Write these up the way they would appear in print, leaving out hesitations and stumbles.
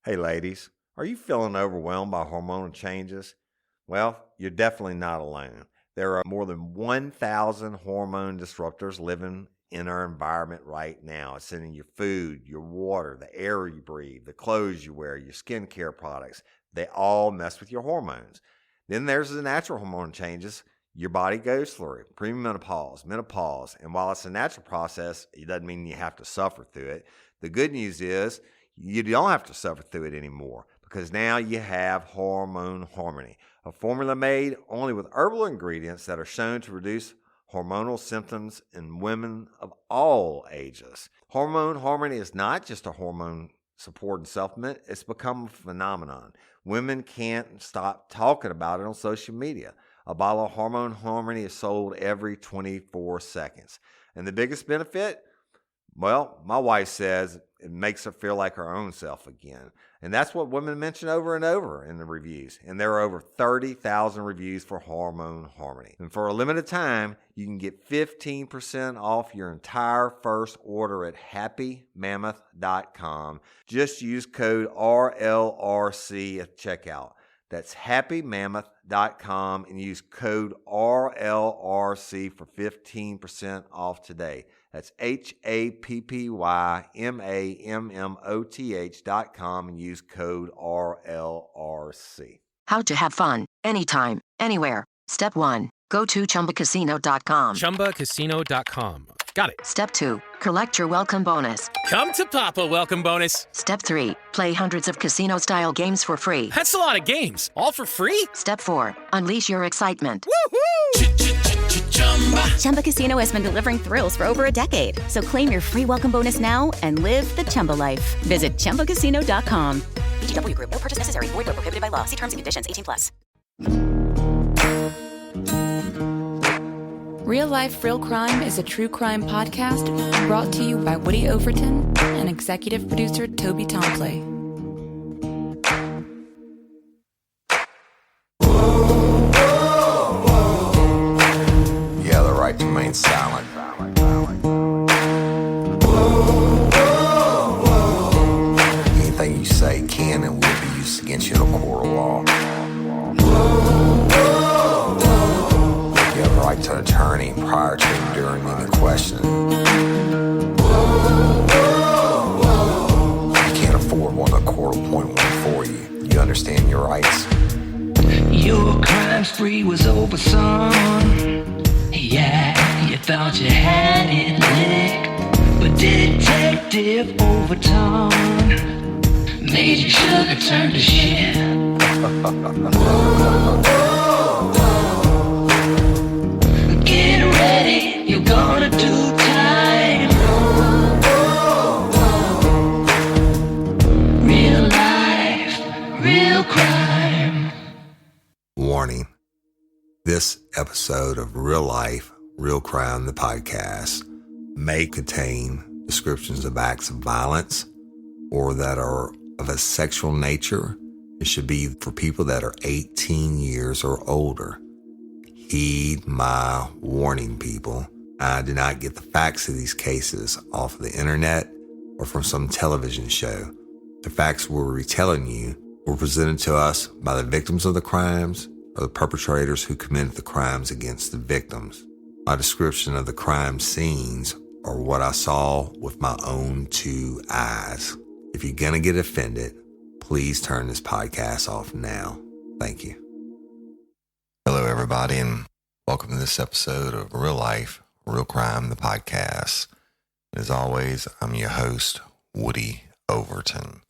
Hey ladies, are you feeling overwhelmed by hormonal changes? Well, you're definitely not alone. There are more than 1,000 hormone disruptors living in our environment right now. It's in your food, your water, the air you breathe, the clothes you wear, your skincare products. They all mess with your hormones. Then there's the natural hormone changes your body goes through, premenopause, menopause. And while it's a natural process, it doesn't mean you have to suffer through it. The good news is you don't have to suffer through it anymore because now you have Hormone Harmony, a formula made only with herbal ingredients that are shown to reduce hormonal symptoms in women of all ages. Hormone Harmony is not just a hormone supporting supplement, it's become a phenomenon. Women can't stop talking about it on social media. A bottle of Hormone Harmony is sold every 24 seconds. And the biggest benefit? Well, my wife says it makes her feel like her own self again. And that's what women mention over and over in the reviews. And there are over 30,000 reviews for Hormone Harmony. And for a limited time, you can get 15% off your entire first order at happymammoth.com. Just use code RLRC at checkout. That's happymammoth.com and use code RLRC for 15% off today. That's happymammoth.com and use code RLRC. How to have fun, anytime, anywhere. Step 1. Go to ChumbaCasino.com. ChumbaCasino.com. Got it. Step 2. Collect your welcome bonus. Come to Papa welcome bonus. Step 3. Play hundreds of casino-style games for free. That's a lot of games. All for free? Step 4. Unleash your excitement. Woohoo! Chumba Casino has been delivering thrills for over a decade. So claim your free welcome bonus now and live the Chumba life. Visit ChumbaCasino.com. VGW Group. No purchase necessary. Void where prohibited by law. See terms and conditions. 18+. Real Life, Real Crime is a true crime podcast brought to you by Woody Overton and executive producer Toby Tomplay. You have the right to remain silent. Anything you say can and will be used against you in a court of law. You have the right to an attorney prior to and during any questioning. You can't afford one, the court will appoint one for you. You understand your rights? Your crime spree was over, son. Yeah, you thought you had it licked, but Detective Overton made your sugar turn to shit. Get ready, you're gonna do time. Real life, real crime. Warning. This episode of Real Life, Real Crime, the podcast, may contain descriptions of acts of violence or that are of a sexual nature. It should be for people that are 18 years or older. Heed my warning, people. I did not get the facts of these cases off of the internet or from some television show. The facts we're retelling you were presented to us by the victims of the crimes or the perpetrators who committed the crimes against the victims. My description of the crime scenes are what I saw with my own two eyes. If you're gonna get offended, please turn this podcast off now. Thank you. Hello, everybody, and welcome to this episode of Real Life, Real Crime, the podcast. As always, I'm your host, Woody Overton.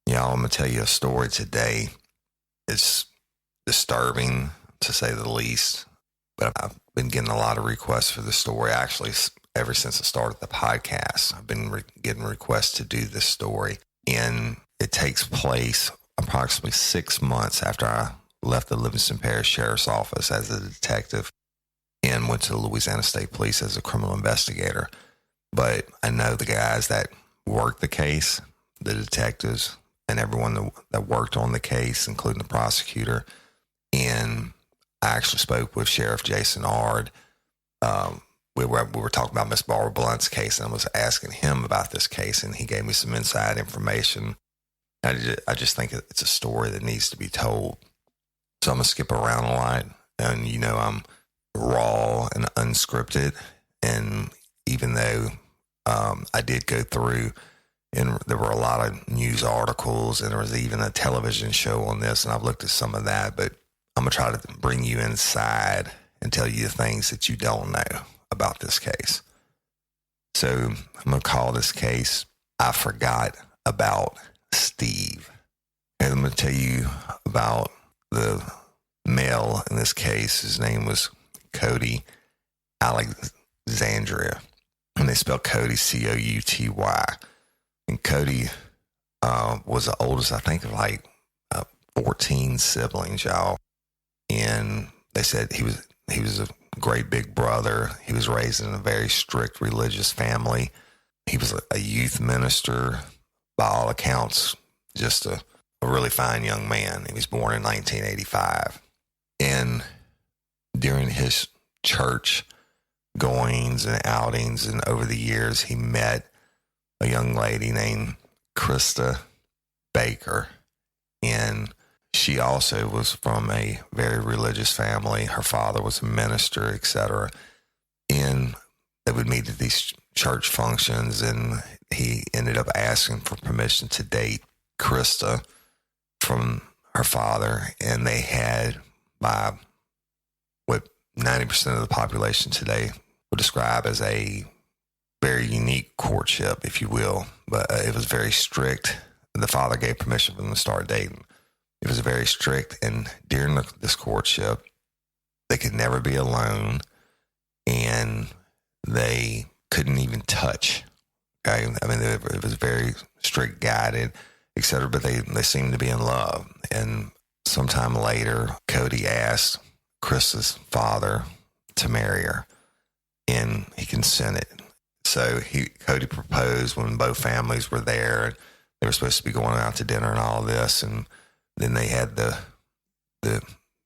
Y'all, I'm going to tell you a story today. It's disturbing, to say the least, but I've been getting a lot of requests for the story. Actually, ever since I started the podcast, I've been getting requests to do this story, and it takes place approximately 6 months after I left the Livingston Parish Sheriff's Office as a detective and went to the Louisiana State Police as a criminal investigator. But I know the guys that worked the case, the detectives, and everyone that worked on the case, including the prosecutor. And I actually spoke with Sheriff Jason Ard. We were talking about Miss Barbara Blunt's case, and I was asking him about this case, and he gave me some inside information. I just think it's a story that needs to be told. So I'm going to skip around a lot. And, I'm raw and unscripted. And even though I did go through, and there were a lot of news articles, and there was even a television show on this, and I've looked at some of that, but I'm going to try to bring you inside and tell you the things that you don't know about this case. So I'm going to call this case, I Forgot About Steve. And I'm going to tell you about the male in this case. His name was Cody Alexandria. And they spell Cody Couty. And Cody was the oldest, I think, of like 14 siblings, y'all. And they said he was a great big brother. He was raised in a very strict religious family. He was a youth minister, by all accounts, just a really fine young man. He was born in 1985. And during his church goings and outings and over the years, he met a young lady named Krista Baker. And she also was from a very religious family. Her father was a minister, etc. And they would meet at these church functions, and he ended up asking for permission to date Krista from her father. And they had, by what 90% of the population today would describe as a very unique courtship, if you will. But it was very strict. The father gave permission for them to start dating. It was very strict, and during this courtship, they could never be alone, and they couldn't even touch. Okay, I mean, it was very strict, guided, etc. But they seemed to be in love. And sometime later, Cody asked Krista's father to marry her, and he consented. So Cody proposed when both families were there, and they were supposed to be going out to dinner and all this, and then they had the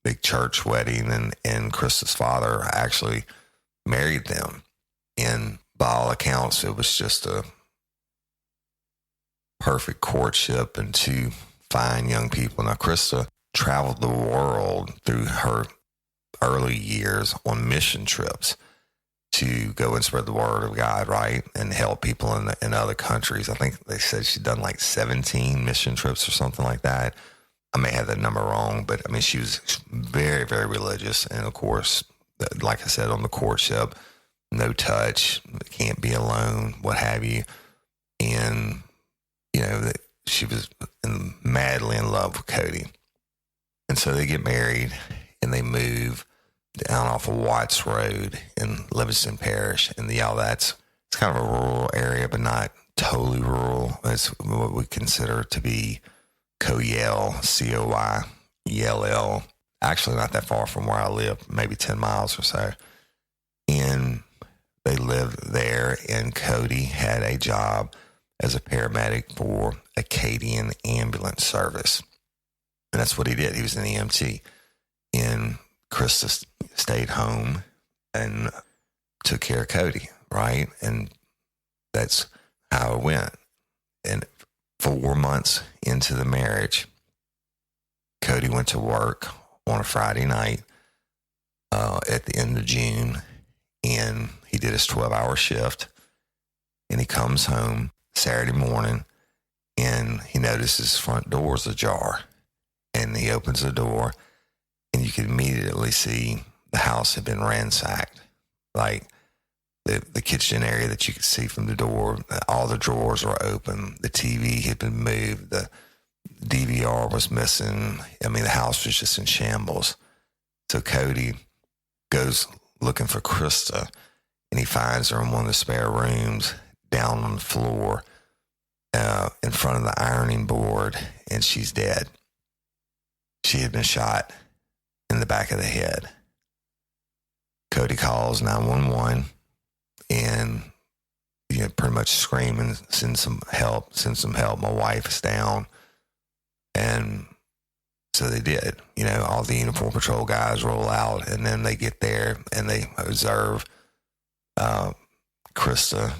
big church wedding, and Krista's father actually married them. And by all accounts, it was just a perfect courtship and two fine young people. Now, Krista traveled the world through her early years on mission trips to go and spread the word of God, right, and help people in other countries. I think they said she'd done like 17 mission trips or something like that. I may have that number wrong, but I mean, she was very, very religious. And of course, like I said, on the courtship, no touch, can't be alone, what have you. And, she was madly in love with Cody. And so they get married, and they move down off of Watts Road in Livingston Parish. And it's kind of a rural area, but not totally rural. It's what we consider to be Coyell, Coyell. Actually, not that far from where I live, maybe 10 miles or so. And they lived there, and Cody had a job as a paramedic for Acadian Ambulance Service. And that's what he did. He was an EMT. And Krista stayed home and took care of Cody, right? And that's how it went. And 4 months into the marriage, Cody went to work on a Friday night at the end of June, and he did his 12-hour shift, and he comes home Saturday morning, and he notices his front door's ajar, and he opens the door, and you can immediately see the house had been ransacked. Like the kitchen area that you could see from the door, all the drawers were open. The TV had been moved. The DVR was missing. I mean, the house was just in shambles. So Cody goes looking for Krista, and he finds her in one of the spare rooms down on the floor in front of the ironing board, and she's dead. She had been shot in the back of the head. Cody calls 911 and pretty much screaming, send some help, my wife is down. And so they did. All the uniform patrol guys roll out, and then they get there and they observe Krista,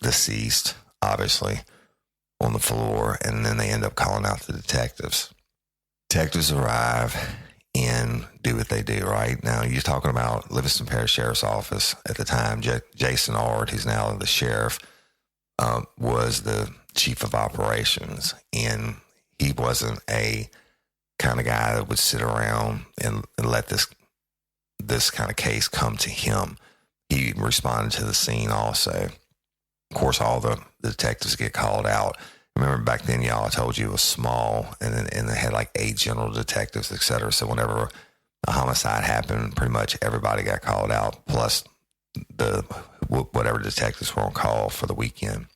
deceased, obviously, on the floor, and then they end up calling out the detectives. Detectives arrive and do what they do, right? Now, you're talking about Livingston Parish Sheriff's Office at the time. Jason Ard, who's now the sheriff, was the chief of operations, and he wasn't a kind of guy that would sit around and let this kind of case come to him. He responded to the scene also. Of course, all the detectives get called out. Remember back then, y'all, I told you it was small, and they had like 8 general detectives, et cetera. So whenever a homicide happened, pretty much everybody got called out, plus whatever detectives were on call for the weekend.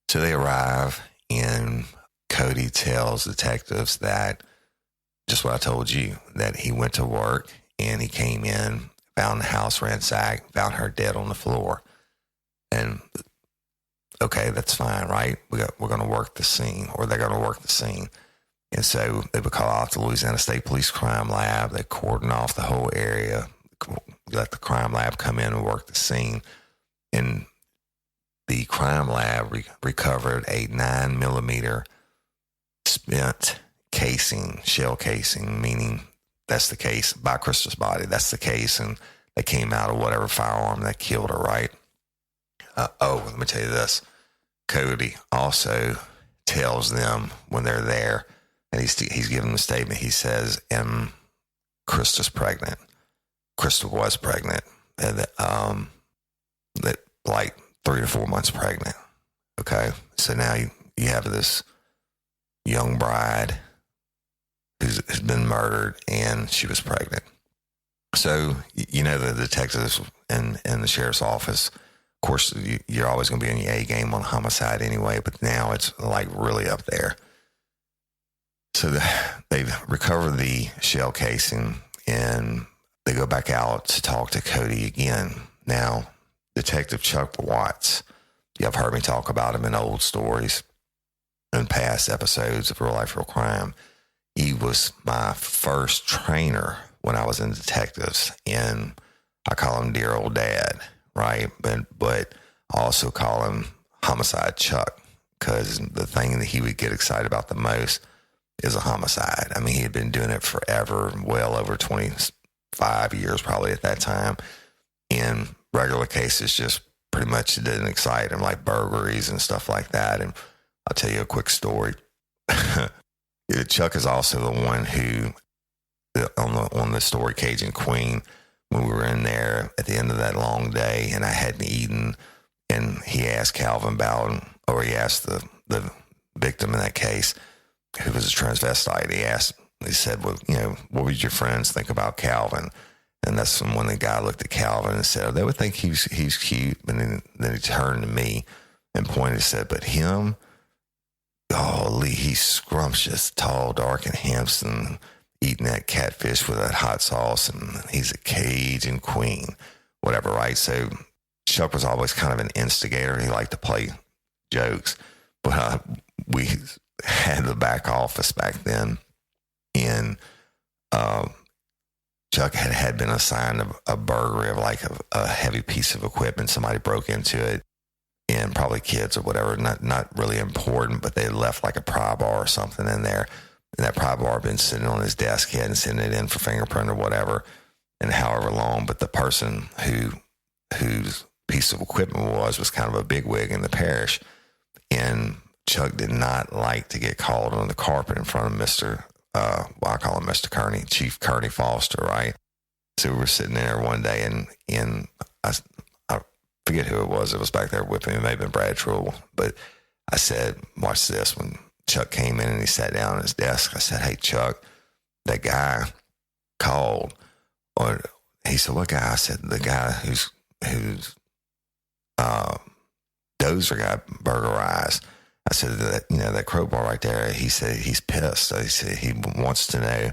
So they arrive, and Cody tells detectives that just what I told you, that he went to work and he came in, found the house ransacked, found her dead on the floor. And okay, that's fine, right? We're going to work the scene, or they're going to work the scene. And so they would call out the Louisiana State Police Crime Lab. They cordon off the whole area, let the crime lab come in and work the scene. And the crime lab recovered a 9mm spent casing, shell casing, meaning that's the case by Krista's body. That's the case, and they came out of whatever firearm that killed her, right? Let me tell you this. Cody also tells them when they're there, and he's giving them a statement. He says, Krista's pregnant. Krista was pregnant. And that like 3 to 4 months pregnant. Okay. So now you have this young bride who's been murdered, and she was pregnant. So, the detectives in the sheriff's office, of course, you're always going to be in your A game on homicide anyway, but now it's like really up there. So they've recovered the shell casing, and they go back out to talk to Cody again. Now, Detective Chuck Watts, you have heard me talk about him in old stories and past episodes of Real Life, Real Crime. He was my first trainer when I was in detectives, and I call him Dear Old Dad, right? But I also call him Homicide Chuck, because the thing that he would get excited about the most is a homicide. I mean, he had been doing it forever, well over 25 years probably at that time. And regular cases just pretty much didn't excite him, like burglaries and stuff like that. And I'll tell you a quick story. Chuck is also the one who, on the story Cajun Queen, when we were in there at the end of that long day and I hadn't eaten, and he asked Calvin Bowden, or he asked the victim in that case, who was a transvestite, he said, well, what would your friends think about Calvin? And that's when the guy looked at Calvin and said, they would think he's cute. But then he turned to me and pointed and said, but him, golly, he's scrumptious, tall, dark, and handsome, eating that catfish with that hot sauce, and he's a Cajun Queen, whatever, right? So Chuck was always kind of an instigator. He liked to play jokes. But we had the back office back then, and Chuck had been assigned a burglary of like a heavy piece of equipment. Somebody broke into it, and probably kids or whatever, not really important, but they left like a pry bar or something in there. And that pry bar had been sitting on his desk. He hadn't sent it in for fingerprint or whatever, and however long. But the person whose piece of equipment was kind of a bigwig in the parish. And Chuck did not like to get called on the carpet in front of I call him Mr. Kearney, Chief Kearney Foster, right? So we were sitting there one day, and I forget who it was. It was back there with me. It may have been Brad Trull. But I said, watch this. When Chuck came in and he sat down at his desk, I said, hey, Chuck, that guy called. Or he said, what guy? I said, the guy who's Dozer got burglarized. I said, that crowbar right there, he said he's pissed. So he said he wants to know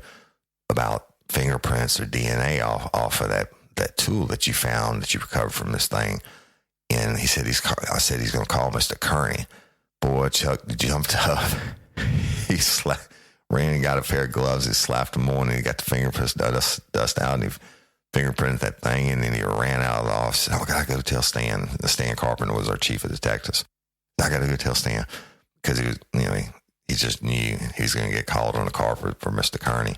about fingerprints or DNA off of that tool that you found, that you recovered from this thing. And he said, I said he's going to call Mr. Kearney. Boy, Chuck jumped up. He ran and got a pair of gloves. He slapped them on, and he got the fingerprints dust out, and he fingerprinted that thing, and then he ran out of the office. I got to go tell Stan. Stan Carpenter was our chief of detectives. I got to go tell Stan. because he was, he just knew he was going to get called on the car for Mr. Kearney.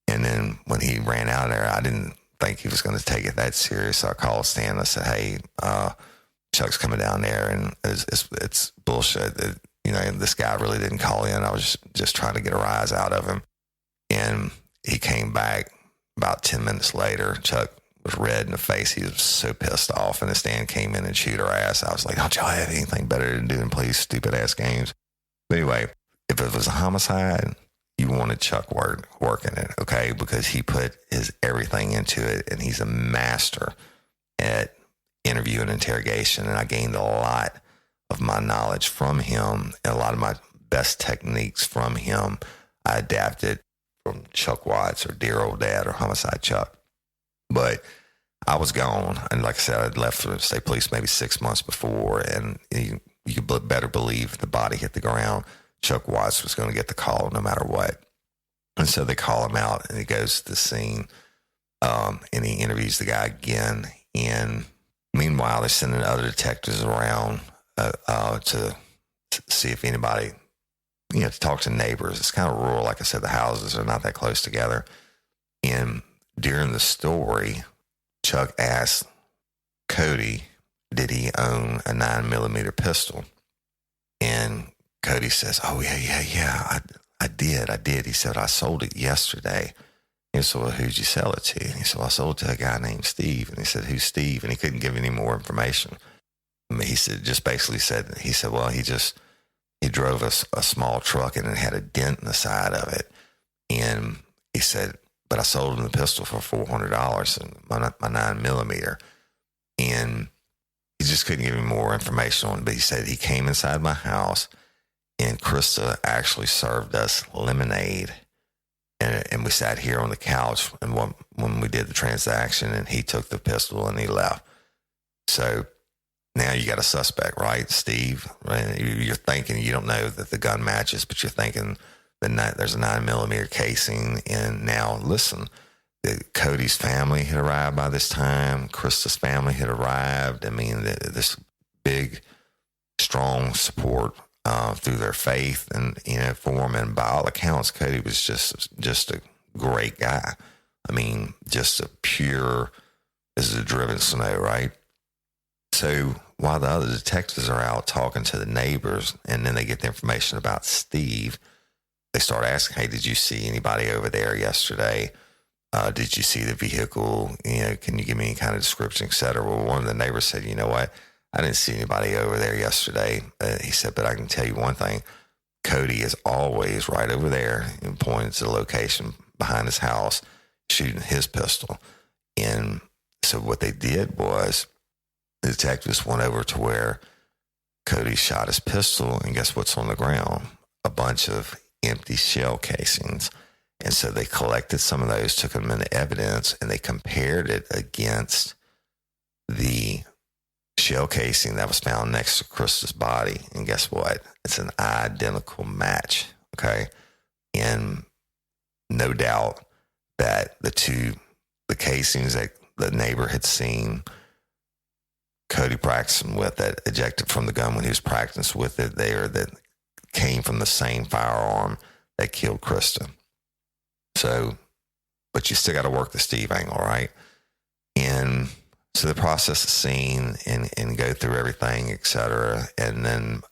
And then when he ran out of there, I didn't think he was going to take it that serious. So I called Stan and I said, hey, Chuck's coming down there, and it's bullshit. This guy really didn't call in. I was just trying to get a rise out of him. And he came back about 10 minutes later. Chuck was red in the face. He was so pissed off. And the Stan came in and chewed her ass. I was like, don't y'all have anything better to do than play stupid ass games? But anyway, if it was a homicide, you wanted Chuck working it, okay? Because he put his everything into it, and he's a master at interview and interrogation. And I gained a lot of my knowledge from him, and a lot of my best techniques from him. I adapted from Chuck Watts or Dear Old Dad or Homicide Chuck. But I was gone. And like I said, I'd left for the state police maybe 6 months before, and you could better believe the body hit the ground. Chuck Watts was going to get the call no matter what. And so they call him out, and he goes to the scene, and he interviews the guy again. And meanwhile, they're sending other detectives around to see if anybody, to talk to neighbors. It's kind of rural. Like I said, the houses are not that close together. And during the story, Chuck asked Cody, did he own a 9mm pistol? And Cody says, oh, yeah, I did. He said, I sold it yesterday. He said, well, who'd you sell it to? And he said, well, I sold it to a guy named Steve. And he said, who's Steve? And he couldn't give any more information. He said, well, he drove a small truck, and it had a dent in the side of it. And he said, but I sold him the pistol for $400 and my 9mm. And he just couldn't give me more information on it. But he said he came inside my house, and Krista actually served us lemonade. And we sat here on the couch and when we did the transaction, and he took the pistol and he left. So now you got a suspect, right, Steve? Right? You're thinking, you don't know that the gun matches, but you're thinking that there's a 9mm casing. And now, listen, Cody's family had arrived by this time. Krista's family had arrived. I mean, this big, strong support through their faith and for him. And by all accounts, Cody was just a great guy. I mean, just a pure as a driven snow, right? So while the other detectives are out talking to the neighbors, and then they get the information about Steve, they start asking, hey, did you see anybody over there yesterday? Did you see the vehicle? Can you give me any kind of description, et cetera? Well, one of the neighbors said, you know what? I didn't see anybody over there yesterday. He said, but I can tell you one thing. Cody is always right over there and pointing to the location behind his house, shooting his pistol. And so what they did was the detectives went over to where Cody shot his pistol, and guess what's on the ground? A bunch of empty shell casings. And so they collected some of those, took them into evidence, and they compared it against the shell casing that was found next to Krista's body. And guess what? It's an identical match, okay? And no doubt that the casings that the neighbor had seen Cody practicing with, that ejected from the gun when he was practicing with it there, that came from the same firearm that killed Krista. So, but you still got to work the Steve angle, right? And so they process the scene and go through everything, et cetera. And then,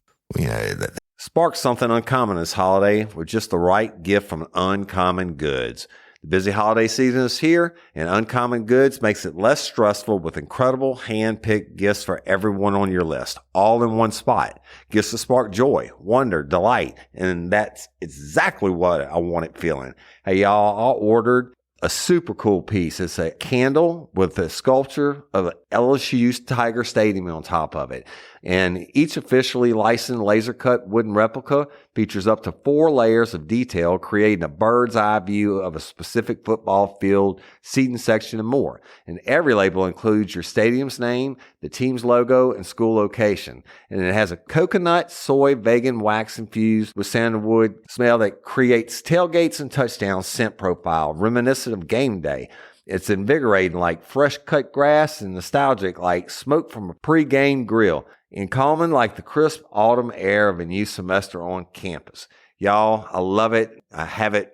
Spark something uncommon this holiday with just the right gift from Uncommon Goods. The busy holiday season is here, and Uncommon Goods makes it less stressful with incredible hand-picked gifts for everyone on your list, all in one spot. Gifts to spark joy, wonder, delight, and that's exactly what I wanted feeling. Hey, y'all, I ordered a super cool piece. It's a candle with a sculpture of LSU's Tiger Stadium on top of it. And each officially licensed laser cut wooden replica features up to 4 layers of detail, creating a bird's eye view of a specific football field, seating section, and more. And every label includes your stadium's name, the team's logo, and school location. And it has a coconut, soy, vegan wax infused with sandalwood smell that creates tailgates and touchdown scent profile, reminiscent of game day. It's invigorating like fresh cut grass and nostalgic like smoke from a pre-game grill. in common like the crisp autumn air of a new semester on campus. Y'all, I love it. I have it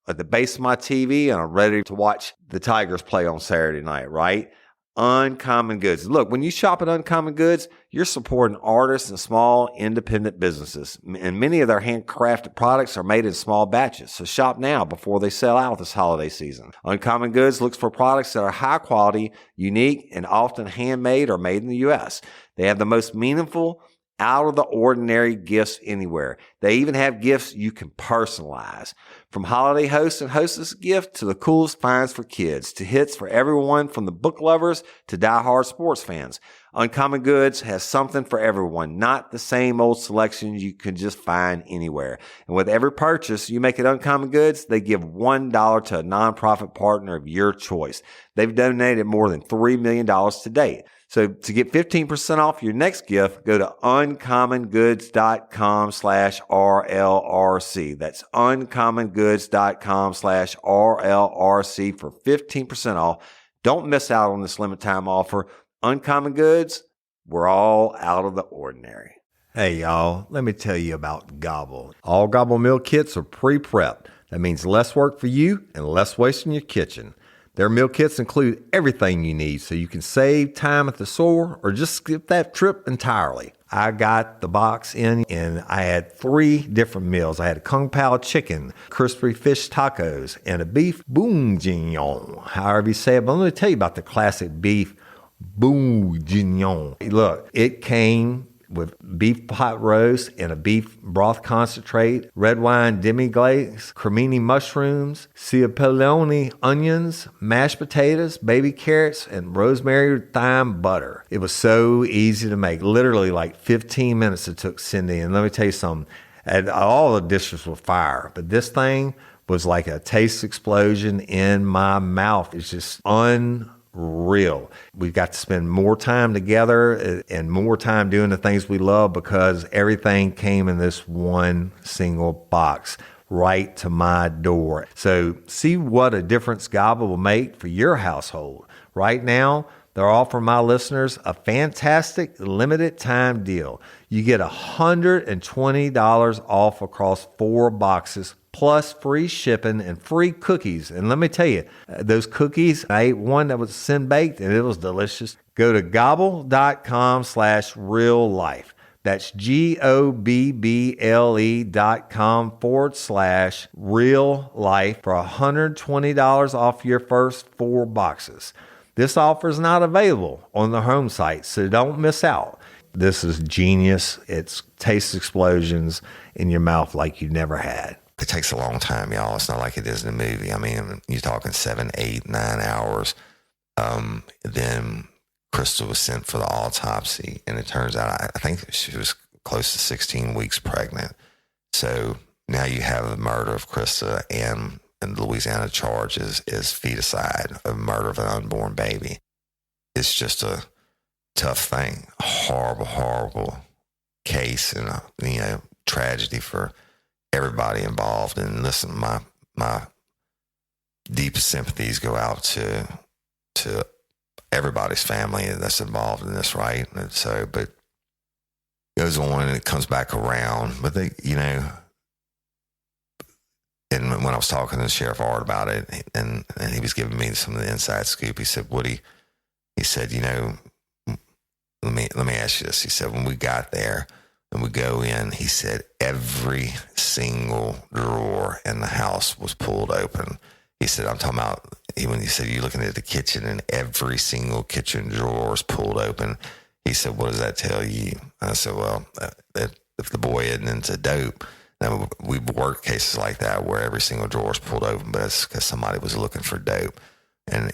at the base of my TV, and I'm ready to watch the Tigers play on Saturday night, right? Uncommon Goods. Look, when you shop at Uncommon Goods, you're supporting artists and small independent businesses. And many of their handcrafted products are made in small batches. So shop now before they sell out this holiday season. Uncommon Goods looks for products that are high quality, unique, and often handmade or made in the U.S. They have the most meaningful, out of the ordinary gifts anywhere. They even have gifts you can personalize. From holiday hosts and hostess gift to the coolest finds for kids, to hits for everyone from the book lovers to diehard sports fans. Uncommon Goods has something for everyone, not the same old selections you can just find anywhere. And with every purchase you make at Uncommon Goods, they give $1 to a nonprofit partner of your choice. They've donated more than $3 million to date. So to get 15% off your next gift, go to uncommongoods.com/RLRC. That's uncommongoods.com/RLRC for 15% off. Don't miss out on this limited time offer. Uncommon Goods, we're all out of the ordinary. Hey y'all, let me tell you about Gobble. All Gobble meal kits are pre-prepped. That means less work for you and less waste in your kitchen. Their meal kits include everything you need so you can save time at the store or just skip that trip entirely. I got the box in and I had 3 different meals. I had a Kung Pao chicken, crispy fish tacos, and a beef bourguignon, however you say it. But let me tell you about the classic beef bourguignon. Look, it came with beef pot roast and a beef broth concentrate, red wine demi-glaze, cremini mushrooms, cipollone onions, mashed potatoes, baby carrots, and rosemary thyme butter. It was so easy to make. Literally like 15 minutes it took Cindy. And let me tell you something, and all the dishes were fire, but this thing was like a taste explosion in my mouth. It's just unreal. We've got to spend more time together and more time doing the things we love because everything came in this one single box right to my door. So see what a difference Gobble will make for your household. Right now, they're offering my listeners a fantastic limited time deal. You get $120 off across 4 boxes plus free shipping and free cookies. And let me tell you, those cookies, I ate one that was sin baked and it was delicious. Go to gobble.com/real life. That's GOBBLE.com/real life for $120 off your first 4 boxes. This offer is not available on the home site, so don't miss out. This is genius. It's taste explosions in your mouth like you never had. It takes a long time, y'all. It's not like it is in a movie. I mean, you're talking 7, 8, 9 hours. Then Crystal was sent for the autopsy, and it turns out I think she was close to 16 weeks pregnant. So now you have the murder of Krista, and the Louisiana charge is feticide, of murder of an unborn baby. It's just a tough thing, a horrible, horrible case, and a tragedy for everybody involved. And listen, my deepest sympathies go out to everybody's family that's involved in this, right? And so, but it goes on and it comes back around. But they, and when I was talking to Sheriff Art about it, and he was giving me some of the inside scoop, he said, Woody, he said, let me ask you this. He said, when we got there and we go in, he said, every single drawer in the house was pulled open. He said, I'm talking about, when he said, you're looking at the kitchen and every single kitchen drawer was pulled open. He said, what does that tell you? I said, well, that if the boy isn't into dope, now we've worked cases like that where every single drawer is pulled open, but it's because somebody was looking for dope. And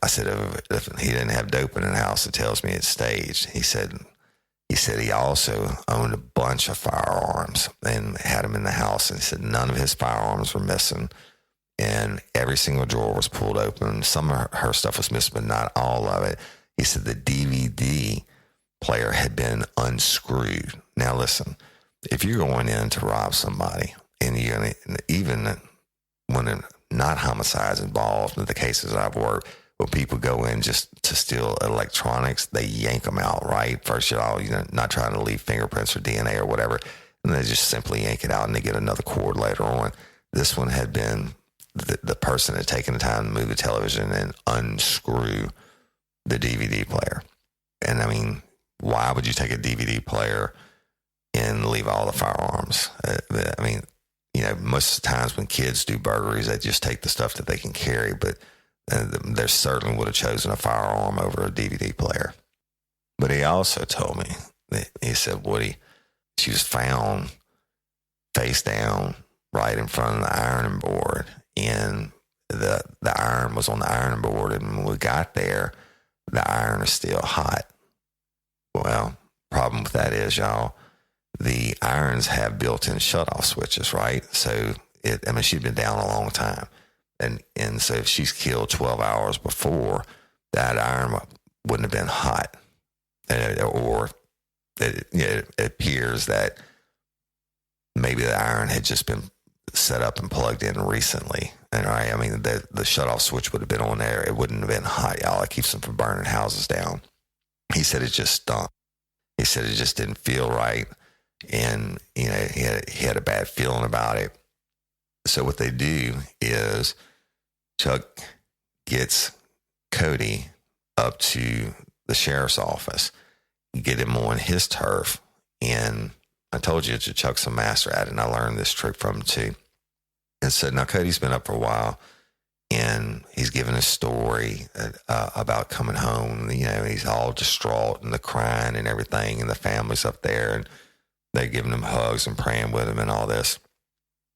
I said, if he didn't have dope in the house, it tells me it's staged. He said he also owned a bunch of firearms and had them in the house. And he said none of his firearms were missing. And every single drawer was pulled open. Some of her stuff was missing, but not all of it. He said the DVD player had been unscrewed. Now listen, if you're going in to rob somebody, and even when not homicides involved, in the cases I've worked, when people go in just to steal electronics, they yank them out, right? First of all, not trying to leave fingerprints or DNA or whatever, and they just simply yank it out and they get another cord later on. This one had been the person had taken the time to move the television and unscrew the DVD player. And I mean, why would you take a DVD player and leave all the firearms? I mean, most of the times when kids do burglaries, they just take the stuff that they can carry, but they certainly would have chosen a firearm over a DVD player. But he also told me that he said, Woody, she was found face down right in front of the ironing board, and the iron was on the ironing board, and when we got there, the iron is still hot. Well, problem with that is, y'all, the irons have built-in shut-off switches, right? So, she'd been down a long time. And so if she's killed 12 hours before, that iron wouldn't have been hot. Or it appears that maybe the iron had just been set up and plugged in recently. And right, I mean, the shut-off switch would have been on there. It wouldn't have been hot, y'all. It keeps them from burning houses down. He said it just stunk. He said it just didn't feel right. And, he had a bad feeling about it. So what they do is Chuck gets Cody up to the sheriff's office, get him on his turf. And I told you Chuck's a master at it, and I learned this trick from him too. And so now Cody's been up for a while, and he's giving a story about coming home. He's all distraught and the crying and everything, and the family's up there, and they're giving him hugs and praying with him and all this.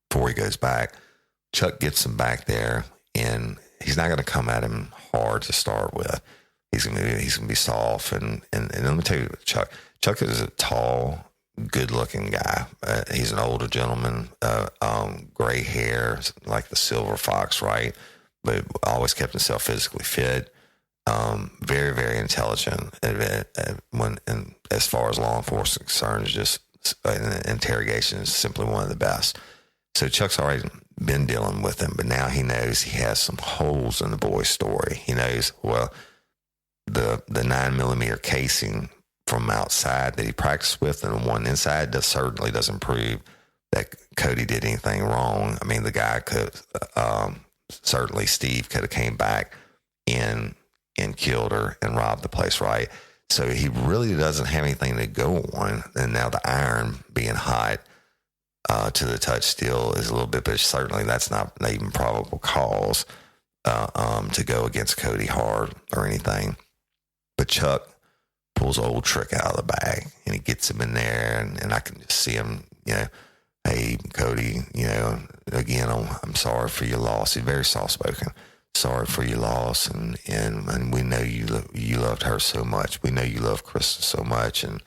Before he goes back, Chuck gets him back there, and he's not going to come at him hard to start with. He's going to be soft, and let me tell you, Chuck is a tall, good-looking guy. He's an older gentleman, gray hair, like the silver fox, right? But always kept himself physically fit. Very, very intelligent. And as far as law enforcement is concerned, just interrogation is simply one of the best. So Chuck's already been dealing with him, but now he knows he has some holes in the boy's story. He knows, well, the 9mm casing from outside that he practiced with and the one inside certainly doesn't prove that Cody did anything wrong. I mean, the guy could, certainly Steve could have came back and killed her and robbed the place, right? So he really doesn't have anything to go on. And now the iron being hot to the touch still is a little bit, but certainly that's not even probable cause to go against Cody hard or anything. But Chuck pulls old trick out of the bag, and he gets him in there, and I can just see him, hey, Cody, again, I'm sorry for your loss. He's very soft-spoken. Sorry for your loss, and we know you loved her so much. We know you love Krista so much, and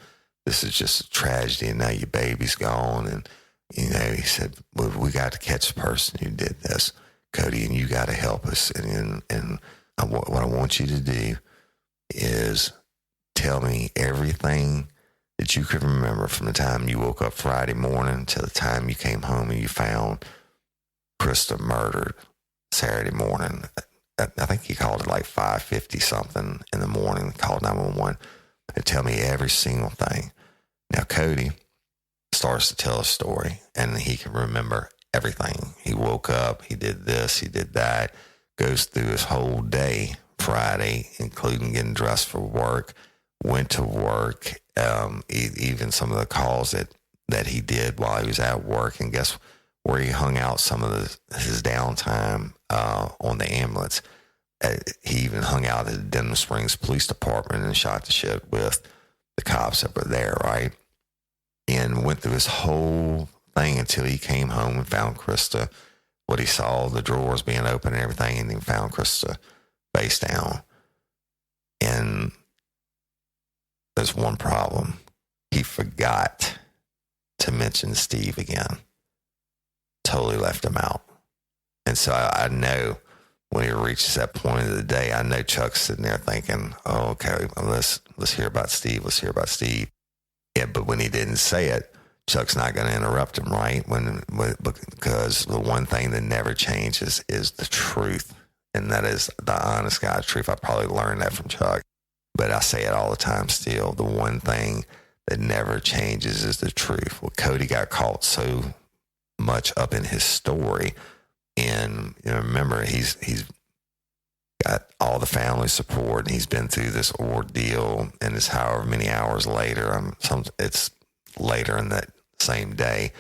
this is just a tragedy, and now your baby's gone. And, he said, well, we got to catch the person who did this, Cody, and you got to help us. And what I want you to do is tell me everything that you could remember from the time you woke up Friday morning to the time you came home and you found Krista murdered Saturday morning. I think he called it like 5:50 something in the morning, called 911, and tell me every single thing. Now, Cody starts to tell a story, and he can remember everything. He woke up, he did this, he did that, goes through his whole day Friday, including getting dressed for work, went to work, even some of the calls that he did while he was at work, and guess where he hung out some of his downtime on the ambulance. He even hung out at the Denham Springs Police Department and shot the shit with the cops that were there, right? And went through his whole thing until he came home and found Krista. What he saw, the drawers being open and everything, and he found Krista face down. And there's one problem. He forgot to mention Steve again. Totally left him out. And so I know when he reaches that point of the day, I know Chuck's sitting there thinking, oh, okay, well, let's hear about Steve. Let's hear about Steve. Yeah, but when he didn't say it, Chuck's not going to interrupt him, right? Because the one thing that never changes is the truth. And that is the honest God's truth. I probably learned that from Chuck, but I say it all the time still. The one thing that never changes is the truth. Well, Cody got caught so much up in his story. And remember, he's got all the family support, and he's been through this ordeal, and it's however many hours later, it's later in that same day,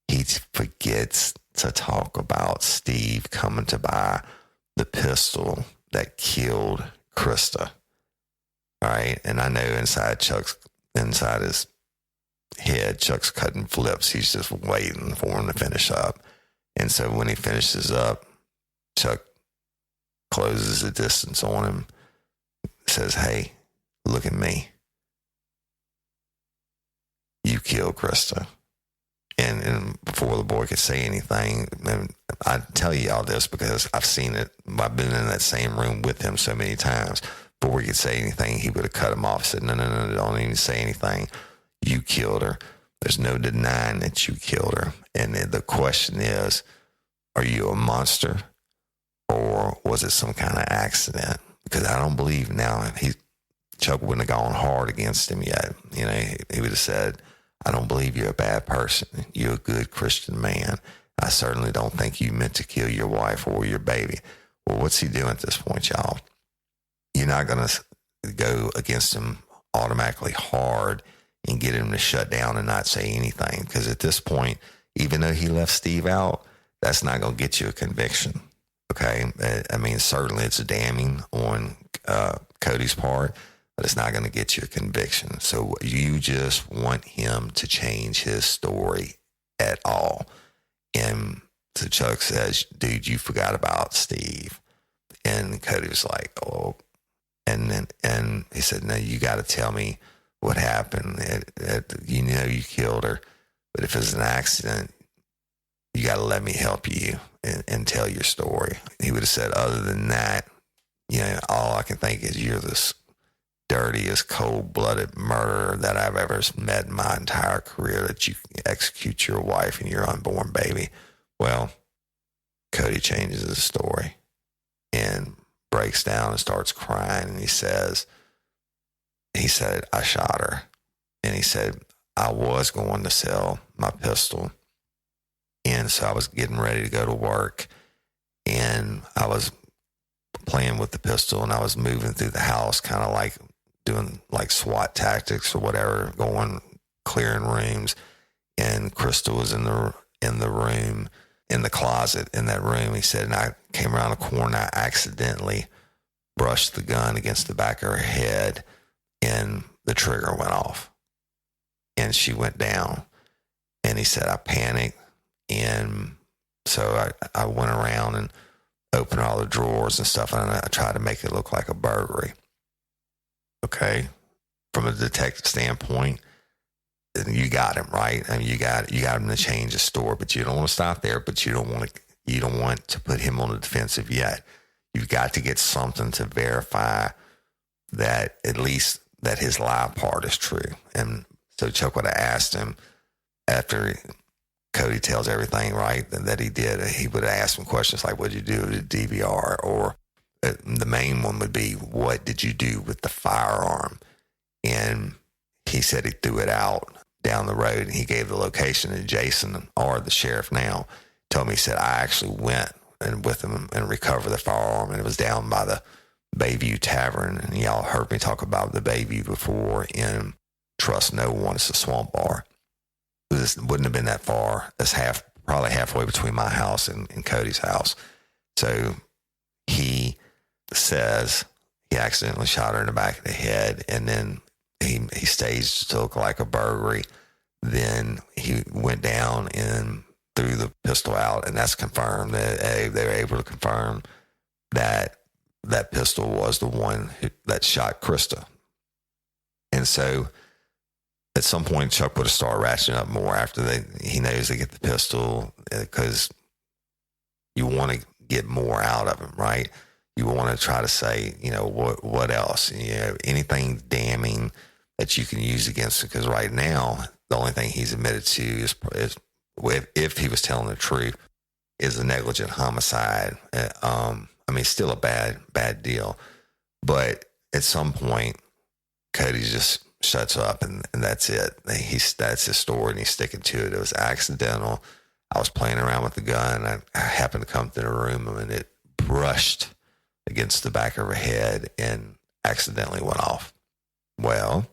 he forgets to talk about Steve coming to buy the pistol that killed Krista. All right. And I know inside his head, Chuck's cutting flips. He's just waiting for him to finish up. And so when he finishes up, Chuck closes the distance on him, says, "Hey, look at me. You killed Krista." And before the boy could say anything, and I tell you all this because I've seen it. I've been in that same room with him so many times. Before he could say anything, he would have cut him off, said, no, don't even say anything. You killed her. There's no denying that you killed her. And the question is, are you a monster, or was it some kind of accident? Because I don't believe now Chuck wouldn't have gone hard against him yet. He would have said, I don't believe you're a bad person. You're a good Christian man. I certainly don't think you meant to kill your wife or your baby. Well, what's he doing at this point, y'all? You're not going to go against him automatically hard and get him to shut down and not say anything. Because at this point, even though he left Steve out, that's not going to get you a conviction. Okay? I mean, certainly it's damning on Cody's part, but it's not going to get you a conviction. So you just want him to change his story at all. And so Chuck says, dude, you forgot about Steve. And Cody was like, oh. And he said, no, you got to tell me what happened. You killed her. But if it's an accident, you got to let me help you and tell your story. He would have said, other than that, all I can think is you're this dirtiest, cold-blooded murderer that I've ever met in my entire career, that you execute your wife and your unborn baby. Well, Cody changes his story and breaks down and starts crying. And he said, I shot her. And he said, I was going to sell my pistol. And so I was getting ready to go to work, and I was playing with the pistol, and I was moving through the house, kind of like doing like SWAT tactics or whatever, clearing rooms. And Crystal was in the room, in the closet in that room. He said, and I came around the corner, I accidentally brushed the gun against the back of her head, and the trigger went off, and she went down. And he said, I panicked, and so I went around and opened all the drawers and stuff, and I tried to make it look like a burglary. Okay, from a detective standpoint, you got him right. I mean, you got him to change the story, but you don't want to stop there. But you don't want to put him on the defensive yet. You've got to get something to verify that at least that his lie part is true. And so Chuck would have asked him after Cody tells everything right that he did. He would have asked him questions like, "What did you do with the DVR?" Or the main one would be, "What did you do with the firearm?" And he said he threw it out down the road, and he gave the location. And Jason, or the sheriff now, told me, he said, I actually went and with him and recovered the firearm, and it was down by the Bayview Tavern. And y'all heard me talk about the Bayview before in Trust No One. It's a swamp bar. It wouldn't have been that far. It's probably halfway between my house and Cody's house. So he says he accidentally shot her in the back of the head, and then he staged to look like a burglary. Then he went down and threw the pistol out, and that's confirmed. They were able to confirm that that pistol was the one that shot Krista. And so at some point, Chuck would have started ratcheting up more after he knows they get the pistol, because you want to get more out of him, right? You want to try to say, what else? Anything damning that you can use against him. Because right now, the only thing he's admitted to is if he was telling the truth, is a negligent homicide. I mean, still a bad deal. But at some point, Cody just shuts up and that's it. That's his story and he's sticking to it. It was accidental. I was playing around with the gun. I happened to come to the room and it brushed against the back of her head and accidentally went off. Well,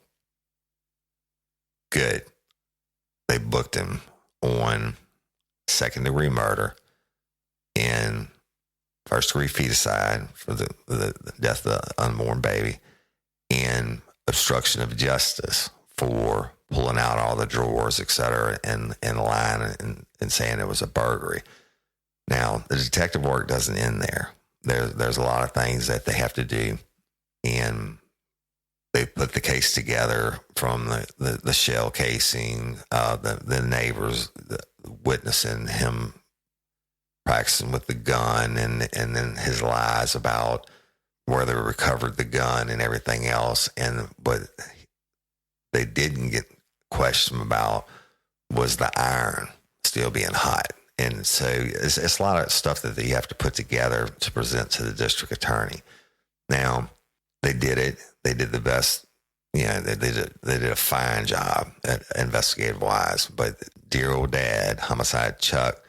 good. They booked him on second-degree murder and first-degree feticide for the death of the unborn baby and obstruction of justice for pulling out all the drawers, et cetera, and lying and saying it was a burglary. Now, the detective work doesn't end there. There's a lot of things that they have to do, and they put the case together from the shell casing, the neighbors witnessing him practicing with the gun, and then his lies about where they recovered the gun and everything else. But they didn't get questioned about was the iron still being hot. And so it's a lot of stuff that you have to put together to present to the district attorney. Now, they did it. They did the best. They did a fine job at investigative wise. But dear old dad, homicide Chuck,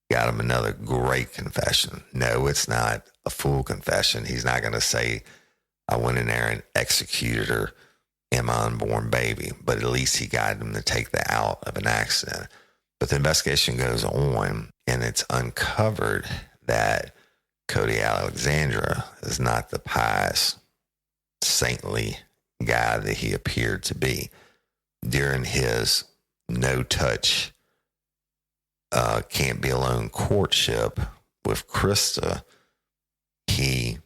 got him another great confession. No, it's not a full confession. He's not going to say, I went in there and executed her and my unborn baby. But at least he got him to take that out of an accident. But the investigation goes on, and it's uncovered that Cody Alexandra is not the pious, saintly guy that he appeared to be. During his no-touch, can't be alone courtship with Krista, he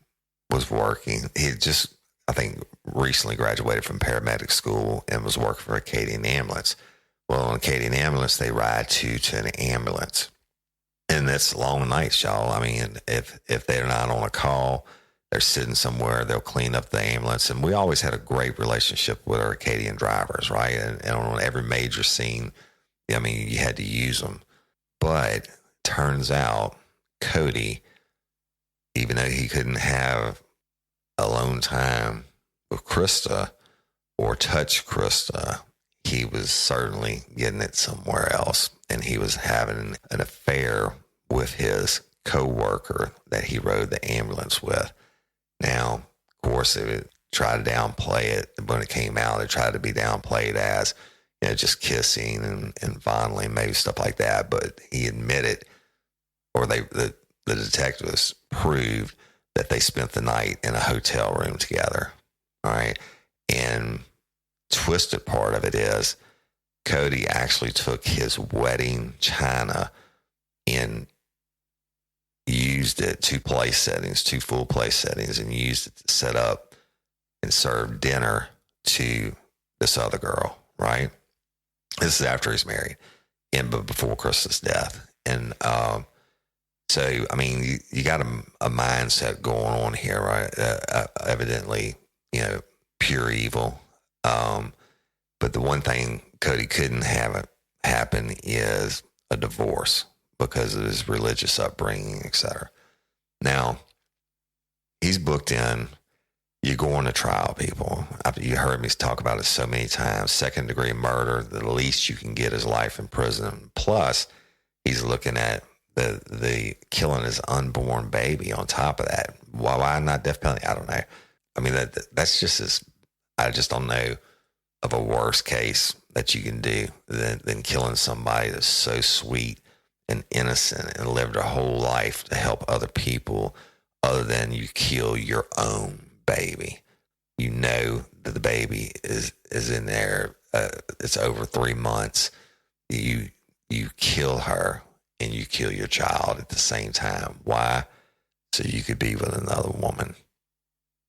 was working. He had just, I think, recently graduated from paramedic school and was working for Acadian Ambulance. Well, on Acadian Ambulance, they ride to an ambulance. And that's long nights, y'all. I mean, if they're not on a call, they're sitting somewhere, they'll clean up the ambulance. And we always had a great relationship with our Acadian drivers, right? And on every major scene, I mean, you had to use them. But turns out Cody, even though he couldn't have alone time with Krista or touch Krista, he was certainly getting it somewhere else. And he was having an affair with his co-worker that he rode the ambulance with. Now, of course, they would try to downplay it. When it came out, they tried to be downplayed as, just kissing and fondling, maybe stuff like that. But he admitted, or the detectives proved that they spent the night in a hotel room together. All right. And twisted part of it is Cody actually took his wedding china and used it, two full place settings, and used it to set up and serve dinner to this other girl, right? This is after he's married, but before Krista's death. And so, I mean, you got a mindset going on here, right? Evidently, pure evil. But the one thing Cody couldn't have happen is a divorce because of his religious upbringing, etc. Now, he's booked in. You're going to trial, people. You heard me talk about it so many times. Second-degree murder, the least you can get is life in prison. Plus, he's looking at the killing his unborn baby on top of that. Why not death penalty? I don't know. I mean, that's just I just don't know of a worse case that you can do than killing somebody that's so sweet and innocent and lived their whole life to help other people, other than you kill your own baby. You know that the baby is in there. It's over 3 months. You kill her and you kill your child at the same time. Why? So you could be with another woman.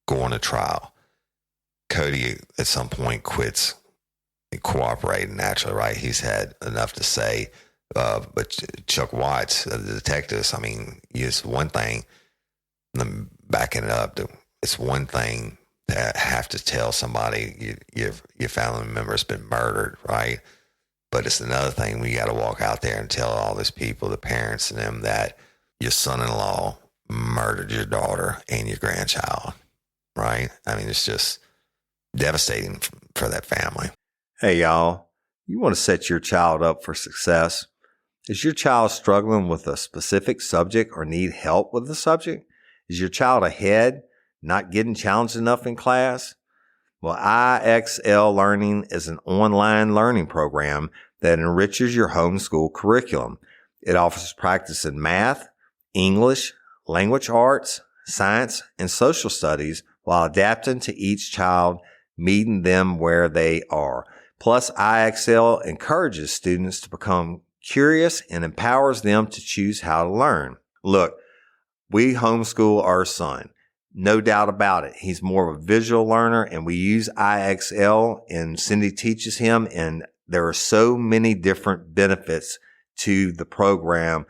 Going to trial. Cody at some point quits and cooperating naturally, right? He's had enough to say. But Chuck Watts, the detectives, I mean, it's one thing, backing it up, it's one thing to have to tell somebody your family member's been murdered, right? But it's another thing when you got to walk out there and tell all these people, the parents and them, that your son-in-law murdered your daughter and your grandchild, right? I mean, it's just devastating for that family. Hey, y'all, you want to set your child up for success? Is your child struggling with a specific subject or need help with the subject? Is your child ahead, not getting challenged enough in class? Well, IXL Learning is an online learning program that enriches your homeschool curriculum. It offers practice in math, English, language arts, science, and social studies while adapting to each child, meeting them where they are. Plus, IXL encourages students to become curious and empowers them to choose how to learn. Look, we homeschool our son. No doubt about it. He's more of a visual learner, and we use IXL, and Cindy teaches him, and there are so many different benefits to the program.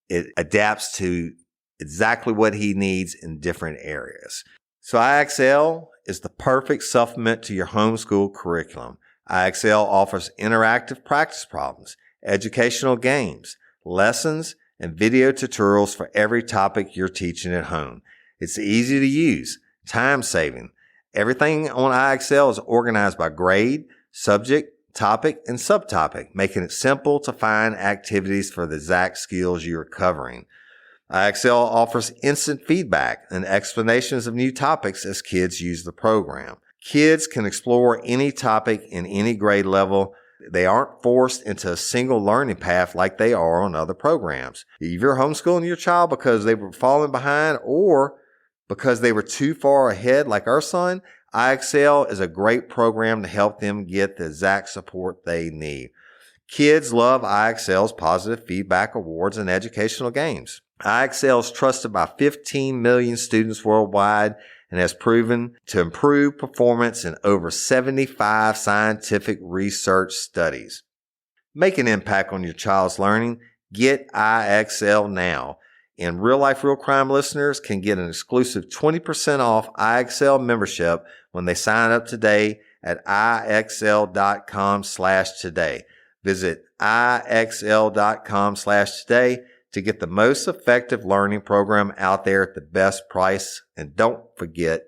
It adapts to exactly what he needs in different areas. So IXL is the perfect supplement to your homeschool curriculum. IXL offers interactive practice problems, educational games, lessons, and video tutorials for every topic you're teaching at home. It's easy to use, time-saving. Everything on IXL is organized by grade, subject, topic, and subtopic, making it simple to find activities for the exact skills you're covering. IXL offers instant feedback and explanations of new topics as kids use the program. Kids can explore any topic in any grade level. They aren't forced into a single learning path like they are on other programs. If you're homeschooling your child because they were falling behind or because they were too far ahead like our son, IXL is a great program to help them get the exact support they need. Kids love IXL's positive feedback awards and educational games. IXL is trusted by 15 million students worldwide and has proven to improve performance in over 75 scientific research studies. Make an impact on your child's learning. Get IXL now. And Real Life Real Crime listeners can get an exclusive 20% off IXL membership when they sign up today at IXL.com/today. Visit IXL.com/today to get the most effective learning program out there at the best price. And don't forget,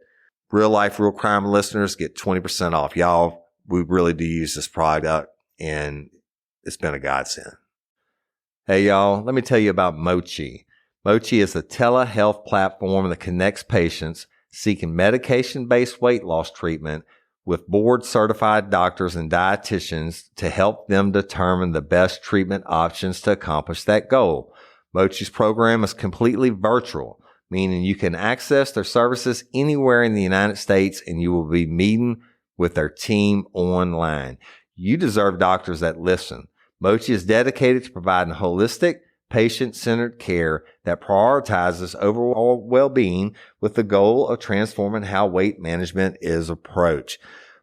Real Life Real Crime listeners get 20% off. Y'all, we really do use this product, and it's been a godsend. Hey, y'all, let me tell you about Mochi. Mochi is a telehealth platform that connects patients seeking medication-based weight loss treatment with board-certified doctors and dietitians to help them determine the best treatment options to accomplish that goal. Mochi's program is completely virtual, meaning you can access their services anywhere in the United States and you will be meeting with their team online. You deserve doctors that listen. Mochi is dedicated to providing holistic, patient-centered care that prioritizes overall well-being with the goal of transforming how weight management is approached.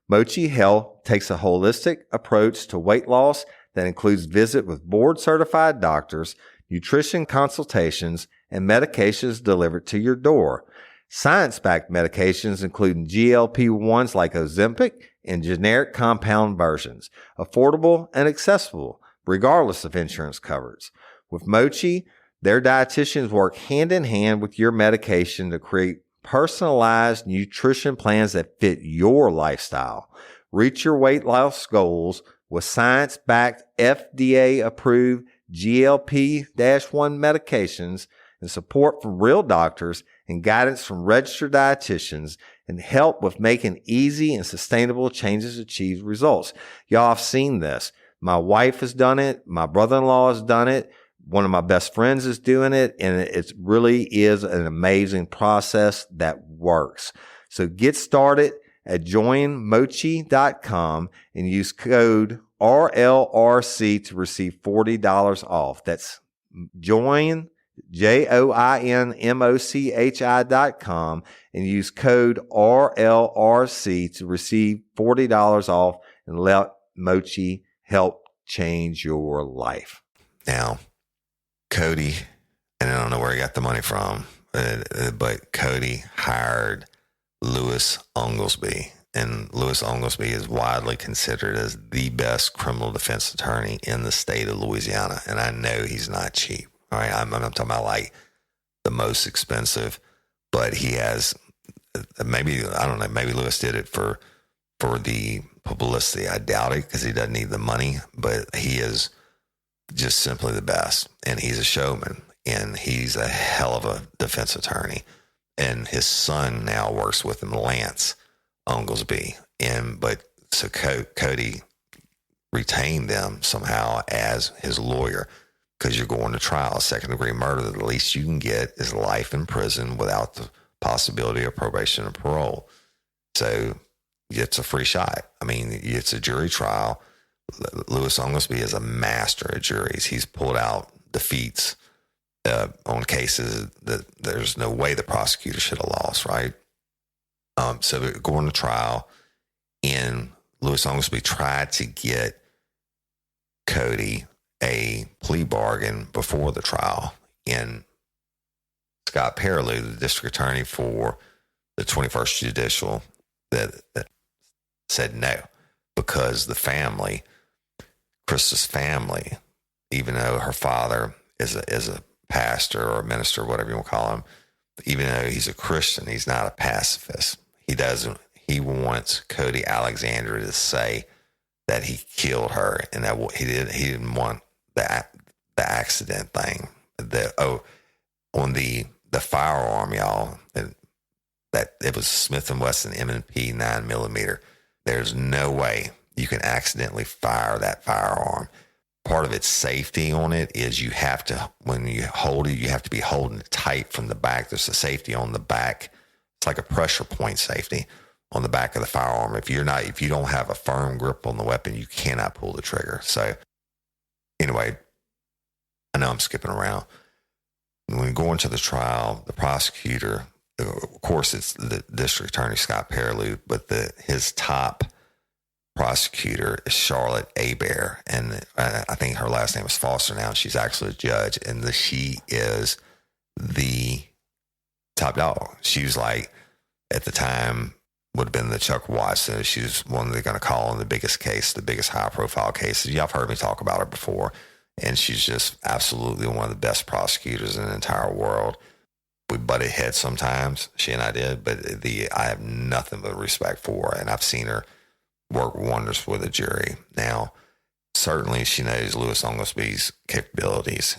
Mochi Health takes a holistic approach to weight loss that includes visit with board-certified doctors, nutrition consultations, and medications delivered to your door. Science-backed medications including GLP-1s like Ozempic and generic compound versions, affordable and accessible regardless of insurance coverage. With Mochi, their dietitians work hand in hand with your medication to create personalized nutrition plans that fit your lifestyle. Reach your weight loss goals with science-backed, FDA-approved GLP-1 medications and support from real doctors and guidance from registered dietitians and help with making easy and sustainable changes to achieve results. Y'all have seen this. My wife has done it. My brother-in-law has done it. One of my best friends is doing it, and it really is an amazing process that works. So get started at joinmochi.com and use code RLRC to receive $40 off. That's join, JOINMOCHI.com, and use code RLRC to receive $40 off and let Mochi help change your life. Now, Cody, and I don't know where he got the money from, but Cody hired Louis Oglesby, and Louis Oglesby is widely considered as the best criminal defense attorney in the state of Louisiana, and I know he's not cheap. All right, I'm talking about like the most expensive, but he has maybe, I don't know, maybe Lewis did it for the publicity. I doubt it because he doesn't need the money, but he is just simply the best. And he's a showman, and he's a hell of a defense attorney. And his son now works with him, Lance Oglesby. So Cody retained them somehow as his lawyer, because you're going to trial. Second-degree murder, the least you can get is life in prison without the possibility of probation or parole. So it's a free shot. I mean, it's a jury trial. Louis Oglesby is a master at juries. He's pulled out defeats on cases that there's no way the prosecutor should have lost, right? So we're going to trial, and Louis Oglesby tried to get Cody a plea bargain before the trial. And Scott Perilou, the district attorney for the 21st Judicial, that said no, because the family, Krista's family, even though her father is a pastor or a minister, whatever you want to call him, even though he's a Christian, he's not a pacifist. He wants Cody Alexander to say that he killed her, and that he didn't want the accident thing. On the firearm, y'all, that it was Smith & Wesson M&P 9mm. There's no way you can accidentally fire that firearm. Part of its safety on it is you have to, when you hold it, you have to be holding it tight from the back. There's a safety on the back. It's like a pressure point safety on the back of the firearm. If you don't have a firm grip on the weapon, you cannot pull the trigger. So anyway, I know I'm skipping around. When we go into the trial, the prosecutor, of course, it's the district attorney, Scott Perilou, but his top prosecutor is Charlotte Hebert, and I think her last name is Foster now. She's actually a judge, and she is the top dog. She was like, at the time, would have been the Chuck Watson. She's one they're going to call in the biggest case, the biggest high-profile cases. Y'all have heard me talk about her before, and she's just absolutely one of the best prosecutors in the entire world. We butted heads sometimes, she and I did, but I have nothing but respect for her, and I've seen her work wonders with a jury. Now, certainly she knows Louis Oglesby's capabilities,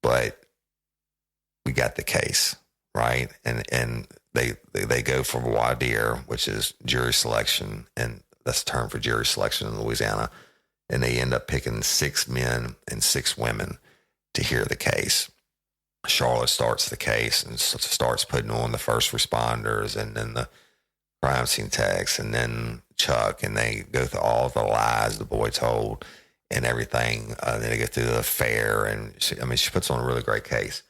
but we got the case, right? And they go for voir dire, which is jury selection, and that's the term for jury selection in Louisiana, and they end up picking 6 men and 6 women to hear the case. Charlotte starts the case and starts putting on the first responders and then the crime scene techs and then Chuck, and they go through all the lies the boy told and everything. Then they go through the affair, and she puts on a really great case.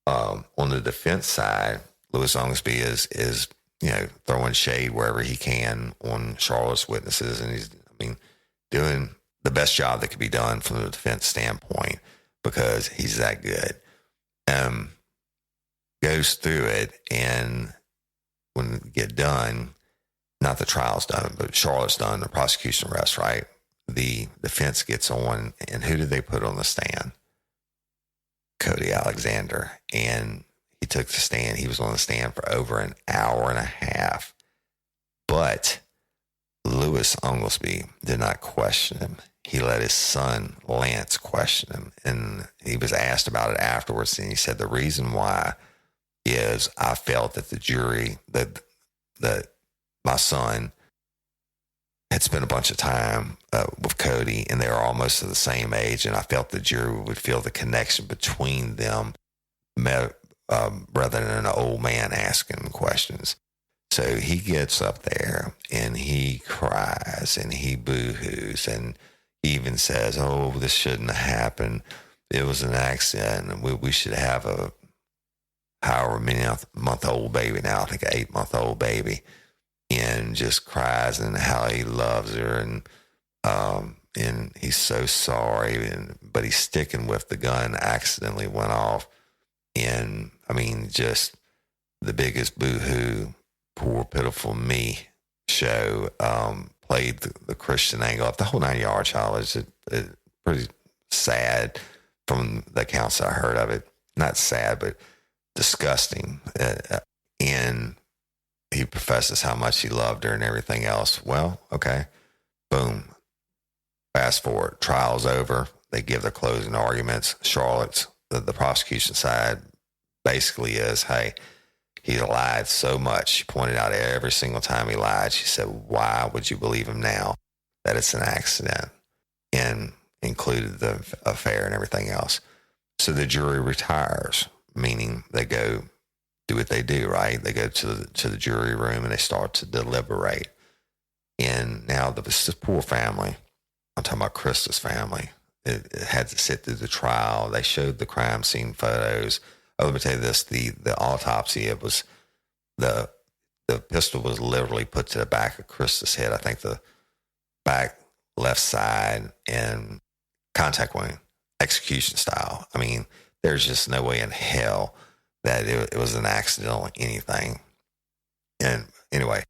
On the defense side, Louis Oglesby is throwing shade wherever he can on Charlotte's witnesses, and he's doing the best job that could be done from the defense standpoint because he's that good. Goes through it, and when it get done, not the trial's done, but Charlotte's done, the prosecution rests, right? The defense gets on, and who did they put on the stand? Cody Alexander. And he took the stand. He was on the stand for over an hour and a half. But Louis Oglesby did not question him. He let his son, Lance, question him. And he was asked about it afterwards, and he said, the reason why is I felt that the jury, that my son had spent a bunch of time with Cody, and they were almost of the same age, and I felt the jury would feel the connection between them rather than an old man asking questions. So he gets up there, and he cries, and he boo-hoos, and he even says, oh, this shouldn't have happened. It was an accident, and we should have a however many month old baby now, I think an 8-month-old baby, and just cries and how he loves her, and he's so sorry, but he's sticking with the gun accidentally went off, and just the biggest boo-hoo, poor pitiful me show. Played the Christian angle up the whole 9 yards, child. It's pretty sad from the accounts I heard of it. Not sad, but disgusting. And he professes how much he loved her and everything else. Well, okay, boom. Fast forward, trial's over. They give their closing arguments. Charlotte's, the prosecution side basically is, hey, he lied so much. She pointed out every single time he lied. She said, why would you believe him now that it's an accident? And included the affair and everything else. So the jury retires, meaning they go do what they do, right? They go to the jury room and they start to deliberate. And now this poor family, I'm talking about Krista's family, it had to sit through the trial. They showed the crime scene photos. Oh, let me tell you this, the autopsy, it was, the pistol was literally put to the back of Krista's head. I think the back left side, and contact wound, execution style. I mean, there's just no way in hell that it was an accidental anything. And anyway,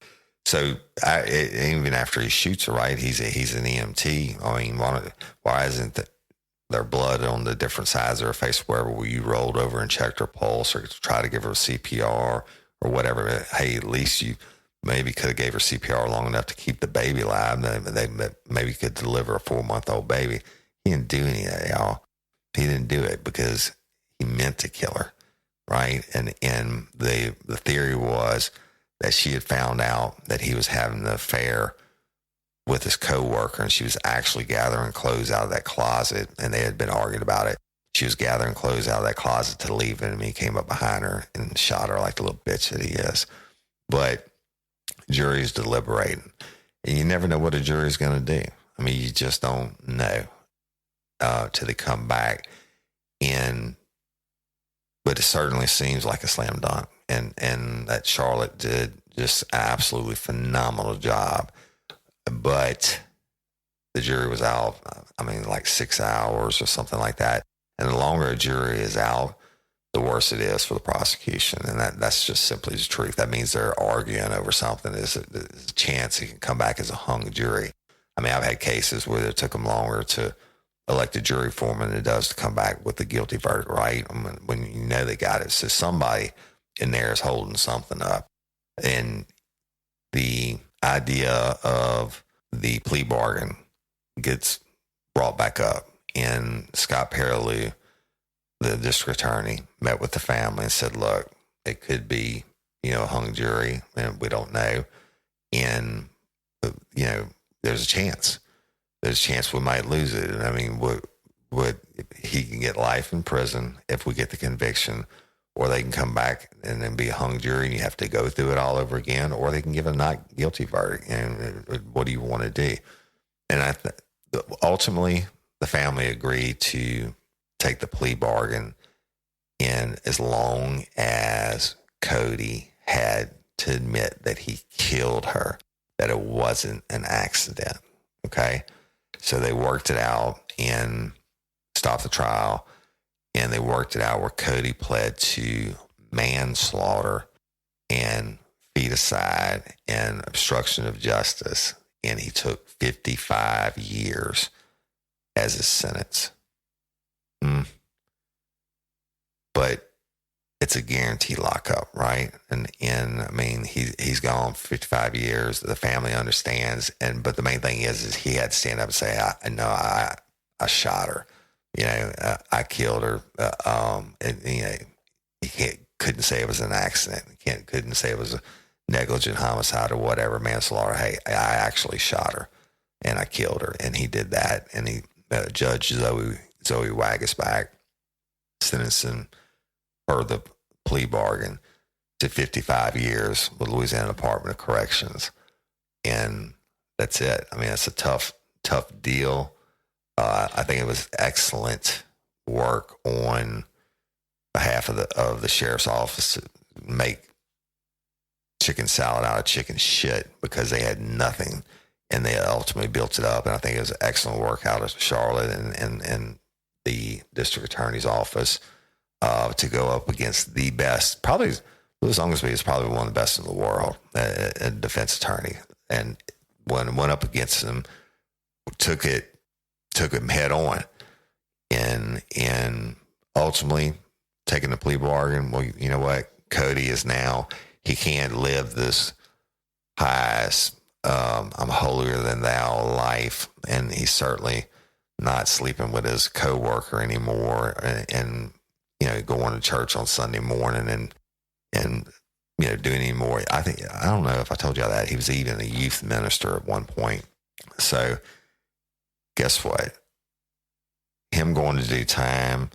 so even after he shoots her, right, he's an EMT. I mean, why isn't there blood on the different sides of her face, wherever you rolled over and checked her pulse or try to give her CPR or whatever? Hey, at least you maybe could have gave her CPR long enough to keep the baby alive. They maybe could deliver a 4-month-old baby. He didn't do any of that, y'all. He didn't do it because he meant to kill her, right? And the theory was that she had found out that he was having an affair with his coworker, and she was actually gathering clothes out of that closet, and they had been arguing about it. She was gathering clothes out of that closet to leave, and he came up behind her and shot her like the little bitch that he is. But jury's deliberating, and you never know what a jury's going to do. I mean, you just don't know till they come back. But it certainly seems like a slam dunk, and that Charlotte did just an absolutely phenomenal job. But the jury was out, I mean, like 6 hours or something like that. And the longer a jury is out, the worse it is for the prosecution. And that's just simply the truth. That means they're arguing over something. There's a chance it can come back as a hung jury. I mean, I've had cases where it took them longer to elect a jury foreman than it does to come back with the guilty verdict, right? I mean, when you know they got it. So somebody in there is holding something up. And the idea of the plea bargain gets brought back up. And Scott Perilou, the district attorney, met with the family and said, look, it could be, a hung jury, and we don't know. And, there's a chance. There's a chance we might lose it. And I mean, would he can get life in prison if we get the conviction, or they can come back and then be a hung jury and you have to go through it all over again, or they can give a not guilty verdict. And what do you want to do? And ultimately, the family agreed to take the plea bargain, and as long as Cody had to admit that he killed her, that it wasn't an accident. Okay. So they worked it out and stopped the trial, and they worked it out where Cody pled to manslaughter and feticide and obstruction of justice, and he took 55 years as his sentence. But it's a guaranteed lockup, right? And I mean, he's gone 55 years. The family understands, but the main thing is he had to stand up and say, I shot her. I killed her. He couldn't say it was an accident. He couldn't say it was a negligent homicide or whatever, manslaughter. Hey, I actually shot her and I killed her, and he did that. And Judge Zoe Wagasback sentencing her the plea bargain to 55 years with Louisiana Department of Corrections, and that's it. I mean, it's a tough deal. I think it was excellent work on behalf of the sheriff's office to make chicken salad out of chicken shit, because they had nothing, and they ultimately built it up. And I think it was excellent work out of Charlotte and the district attorney's office to go up against the best. Probably Louis Oglesby is probably one of the best in the world, a defense attorney, and went up against him, took him head on, and ultimately taking the plea bargain. Well, you know what? Cody is now, he can't live this pious, I'm holier than thou life. And he's certainly not sleeping with his coworker anymore and going to church on Sunday morning and doing any more. I don't know if I told you that. He was even a youth minister at one point. So guess what? Him going to do time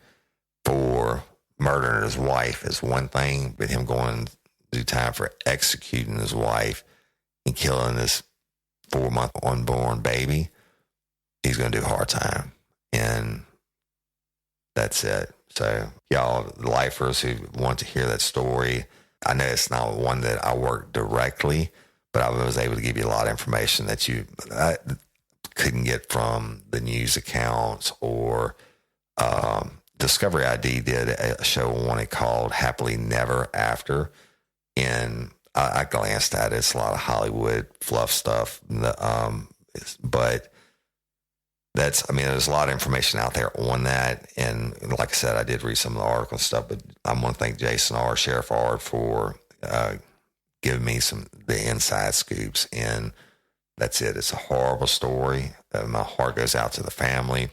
for murdering his wife is one thing, but him going to do time for executing his wife and killing his 4-month unborn baby, he's going to do hard time. And that's it. So y'all lifers who want to hear that story, I know it's not one that I worked directly, but I was able to give you a lot of information that I couldn't get from the news accounts or Discovery ID did a show on it called Happily Never After. And I glanced at it. It's a lot of Hollywood fluff stuff. But there's a lot of information out there on that. And like I said, I did read some of the article and stuff, but I want to thank Jason R., Sheriff R., for giving me the inside scoops. And that's it. It's a horrible story. My heart goes out to the family.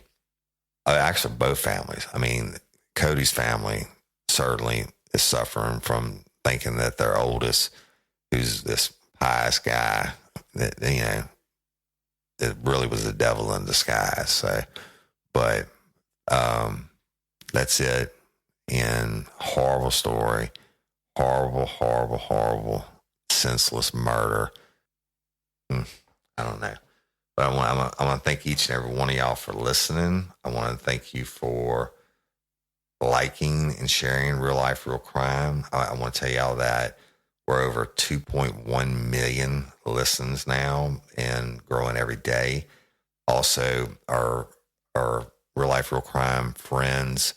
Actually, both families. I mean, Cody's family certainly is suffering from thinking that their oldest, who's this pious guy, that, it really was the devil in disguise. So, but that's it. And horrible story. Horrible, horrible, horrible, senseless murder. I don't know. But I want to thank each and every one of y'all for listening. I want to thank you for liking and sharing Real Life, Real Crime. I want to tell y'all that we're over 2.1 million listens now and growing every day. Also, our Real Life, Real Crime friends,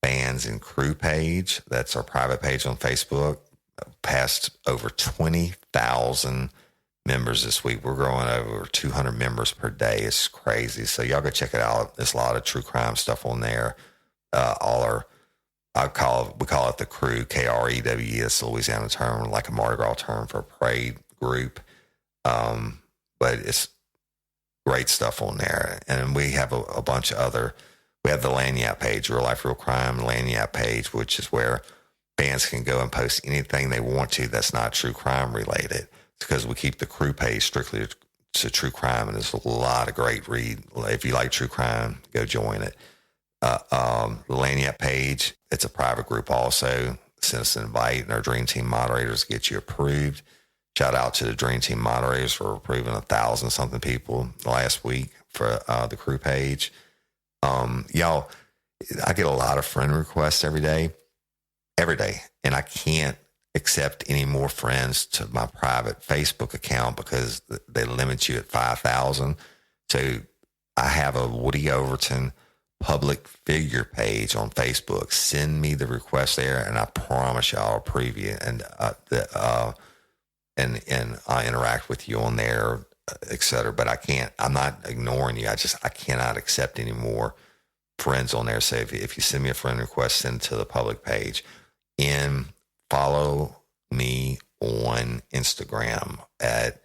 fans, and crew page, that's our private page on Facebook, passed over 20,000 members this week. We're growing over 200 members per day. It's crazy. So y'all go check it out. There's a lot of true crime stuff on there. We call it the crew, KREWE. It's a Louisiana term, like a Mardi Gras term for a parade group. But it's great stuff on there. And we have a bunch of other, we have the Lanyap page, Real Life, Real Crime Lanyap page, which is where fans can go and post anything they want to that's not true crime related. Because we keep the crew page strictly to true crime, and there's a lot of great read. If you like true crime, go join it. The Lanyap page, it's a private group also. Send us an invite, and our Dream Team moderators get you approved. Shout out to the Dream Team moderators for approving 1,000-something people last week for the crew page. Y'all, I get a lot of friend requests every day, and I can't accept any more friends to my private Facebook account because they limit you at 5,000. So I have a Woody Overton public figure page on Facebook. Send me the request there, and I promise you I'll approve you and I interact with you on there, etc. But I'm not ignoring you. I cannot accept any more friends on there. So if you send me a friend request, send it to the public page. And follow me on Instagram at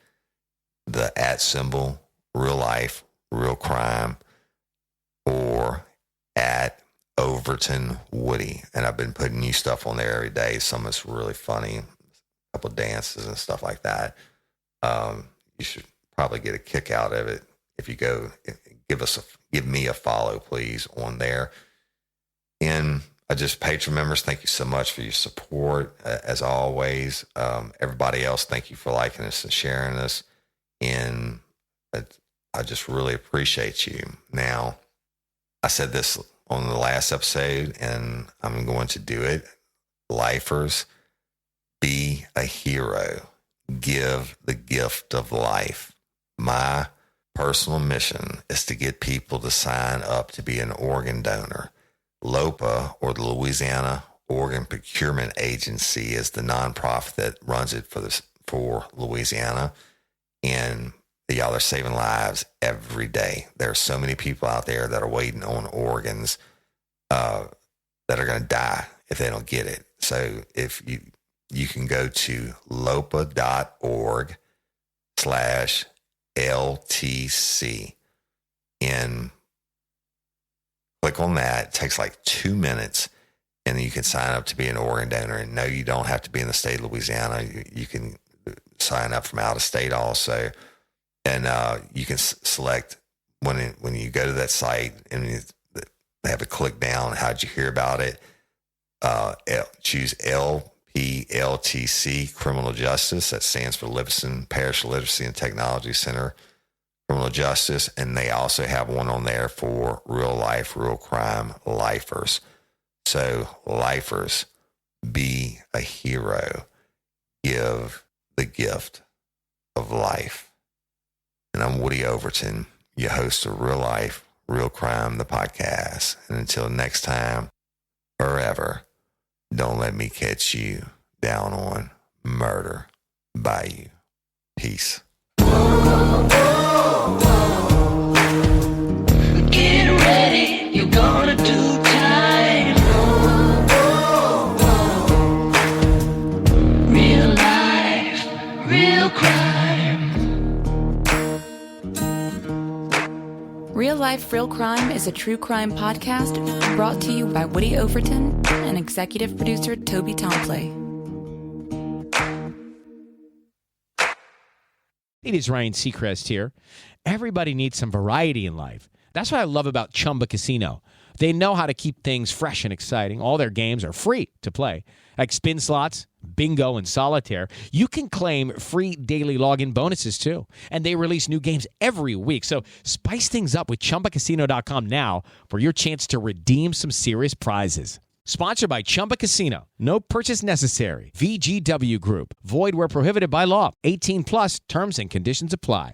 the @ Real Life, Real Crime, or at Overton Woody. And I've been putting new stuff on there every day. Some of it's really funny, a couple of dances and stuff like that. You should probably get a kick out of it if you go. Give me a follow, please, on there. And Patreon members, thank you so much for your support, as always. Everybody else, thank you for liking us and sharing us. And I just really appreciate you. Now, I said this on the last episode, and I'm going to do it. Lifers, be a hero. Give the gift of life. My personal mission is to get people to sign up to be an organ donor. LOPA, or the Louisiana Organ Procurement Agency, is the nonprofit that runs it for Louisiana. And y'all are saving lives every day. There are so many people out there that are waiting on organs that are going to die if they don't get it. So if you can go to lopa.org/LTC and click on that. It takes like 2 minutes, and you can sign up to be an organ donor. And no, you don't have to be in the state of Louisiana. You can sign up from out of state also. And you can select when you go to that site and they have a click down. How'd you hear about it? Choose LPLTC, Criminal Justice. That stands for Livingston Parish Literacy and Technology Center, Criminal Justice. And they also have one on there for real life, real crime lifers. So lifers, be a hero. Give the gift of life. And I'm Woody Overton, your host of Real Life, Real Crime, the podcast. And until next time, forever, don't let me catch you down on Murder by You. Peace. Get ready, you're gonna do time. Real life, real crime. Real Life, Real Crime is a true crime podcast brought to you by Woody Overton and executive producer Toby Tomplay. It is Ryan Seacrest here. Everybody needs some variety in life. That's what I love about Chumba Casino. They know how to keep things fresh and exciting. All their games are free to play, like spin slots, bingo, and solitaire. You can claim free daily login bonuses, too. And they release new games every week. So spice things up with ChumbaCasino.com now for your chance to redeem some serious prizes. Sponsored by Chumba Casino. No purchase necessary. VGW Group. Void where prohibited by law. 18 plus terms and conditions apply.